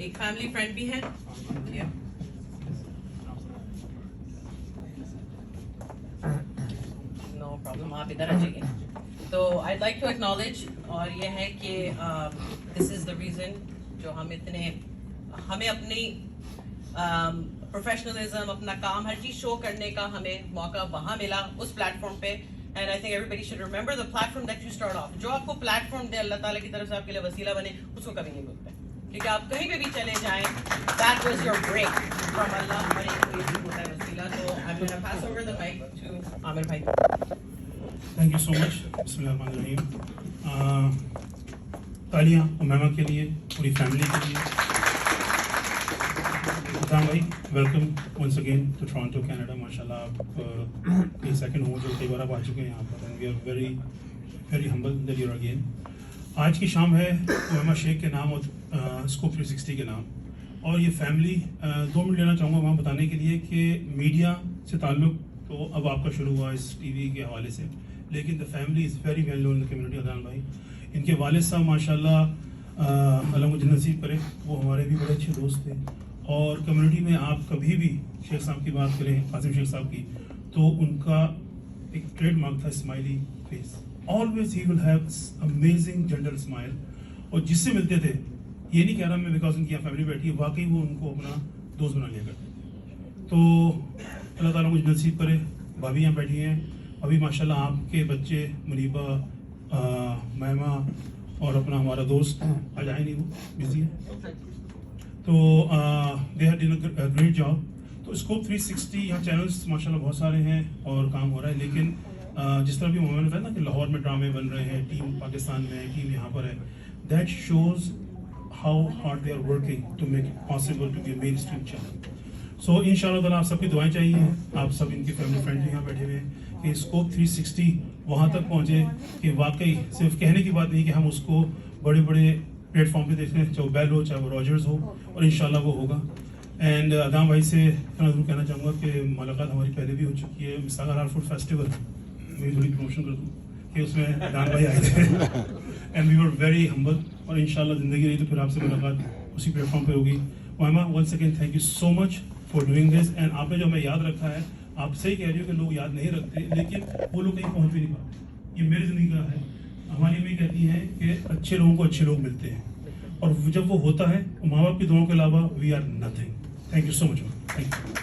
ایک family friend بھی ہیں. نو پرابلم, آپ ادھر آ جائیے. تو آئی لائک ٹو ایکنالج, اور یہ ہے کہ دس از دا ریزن جو ہمیں اپنی پروفیشنلزم, اپنا کام, ہر چیز شو کرنے کا ہمیں موقع وہاں ملا اس پلیٹ فارم پہ. And I think everybody should remember the platform that you start off. جو آپ کو پلیٹ فارم دے اللہ تعالیٰ کی طرف سے آپ کے لیے وسیلہ بنے, اس کو کبھی نہیں بھولتے, کیونکہ آپ کہیں پہ بھی چلے جائیں, that was your break from اللہ, اور ایک ہوتا ہے وسیلہ. تو I will pass over the mic to Aamir بھائی. Thank you so much. بسم اللہ الرحمن الرحیم. تالیاں عمائمہ کے لیے, پوری فیملی کے لیے. ادنان بھائی, welcome once again to Toronto Canada. ماشاء اللہ آپ یہ سیکنڈ ہوم جو کئی بار آپ آ چکے ہیں یہاں پر, and we are very very humble that you are again. آج کی شام ہے عمائمہ شیخ کے نام اور اسکوپ 360 کے نام, اور یہ فیملی 2 منٹ لینا چاہوں گا وہاں بتانے کے لیے کہ میڈیا سے تعلق تو اب آپ کا شروع ہوا اس ٹی وی کے حوالے سے, لیکن the family is very well known in the community. Adnan بھائی, ان کے والد صاحب ماشاء اللہ اللہ مجھے نصیب کرے, وہ ہمارے بھی بڑے اچھے دوست تھے, اور کمیونٹی میں آپ کبھی بھی شیخ صاحب کی بات کریں, قاسم شیخ صاحب کی, تو ان کا ایک ٹریڈ مارک تھا smiley face. Always he will have amazing general smile, اور جس سے ملتے تھے, یہ نہیں کہہ رہا میں بیکاز ان کی فیملی بیٹھی ہے, واقعی وہ ان کو اپنا دوست بنا لیا کرتے تھے. تو اللہ تعالیٰ مجھے نصیب کرے. بھابھی یہاں بیٹھی ہیں, ابھی ماشاء اللہ آپ کے بچے منیبہ, عمائمہ اور اپنا ہمارا دوست آج آئے نہیں, وہ بزی ہے, تو they have done a great job. تو اسکوپ 360 یہاں چینلس ماشاء اللہ بہت سارے ہیں اور کام ہو رہا ہے, لیکن جس طرح بھی میں نے کہا نا کہ لاہور میں ڈرامے بن رہے ہیں, ٹیم پاکستان میں ہے, ٹیم یہاں پر ہے, that shows how hard they are working to make it possible to be a mainstream channel. So ان شاء اللہ تعالیٰ آپ سب کی دعائیں چاہیے, آپ سب ان کی فیملی فرینڈ بھی یہاں بیٹھے ہوئے ہیں, کہ اسکوپ 360 وہاں تک پہنچے کہ واقعی صرف کہنے کی بات نہیں کہ ہم اس کو بڑے بڑے پلیٹ فارم پہ دیکھتے ہیں, چاہے وہ بیل ہو, چاہے وہ راجرز ہو, اور ان شاء اللہ وہ ہوگا. اینڈ ادنان بھائی سے اتنا ضرور کہنا چاہوں گا کہ ملاقات ہماری پہلے بھی ہو چکی ہے, مثال فوڈ فیسٹیول, میں تھوڑی پروموشن کر دوں کہ اس میں ادنان بھائی آئے تھے, and we were very humble, اور ان شاء اللہ زندگی رہی تو پھر آپ سے ملاقات اسی پلیٹ فارم پہ ہوگی. Umaima, once again thank you so much for doing this. And آپ نے جو ہمیں یاد رکھا ہے, آپ صحیح کہہ رہی ہو کہ لوگ یاد نہیں رکھتے, لیکن وہ لوگ کہیں پہنچ بھی نہیں پاتے. یہ میری زندگی کا ہے. ہماری امی کہتی ہیں کہ اچھے لوگوں کو اچھے لوگ ملتے ہیں, اور جب وہ ہوتا ہے ماں باپ کی دعاؤں کے علاوہ we are nothing. Thank you so much. Thank you.